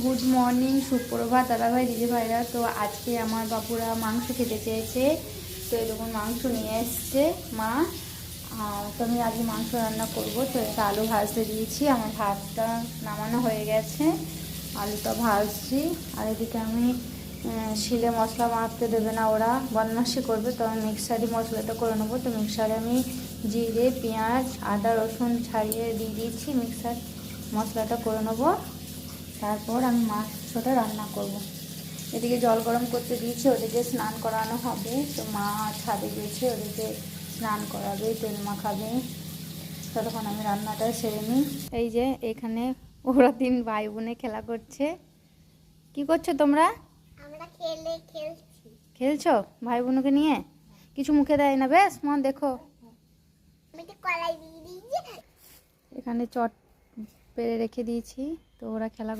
Good morning, সুপ্রভাত দাদাভাই দিদি ভাইরা। তো আজকে আমার বাবুরা মাংস খেতে চেয়েছে, তো এরকম মাংস নিয়ে এসছে মা। তো আমি আজকে মাংস রান্না করব। তো এটা আলু ভাজতে দিয়েছি, আমার ভাতটা নামানো হয়ে গেছে, আলুটা ভাজছি। আর এদিকে আমি শিলে মশলা মাখতে দেবে না, ওরা বদমাশি করবে, তো আমি মিক্সারে মশলাটা করে নেবো। তো মিক্সারে আমি জিরে, পেঁয়াজ, আদা, রসুন ছাড়িয়ে দিয়ে দিয়েছি, মিক্সার মশলাটা করে নেবো। তারপর আমি মাংসটা রান্না করব। এদিকে জল গরম করতে দিয়েছি, ওদিকে স্নান করানো হবে। তো মা ছাদে গেছে, ওদিকে স্নান করাবে, তেল মাখাবে। ততক্ষণ আমি রান্নাটা সেরে নিই। এই যে এখানে ওরা 3 ভাই বোনে খেলা করছে। কি করছো তোমরা? আমরা খেলছি। খেলছো ভাই বোনকে নিয়ে? কিছু মুখে দেয় না, বেশ মন দেখো। আমি তো কলাই দিয়ে দিয়েছি। এখানে চট পেরে রেখে দিয়েছি, তো ওরা খেলা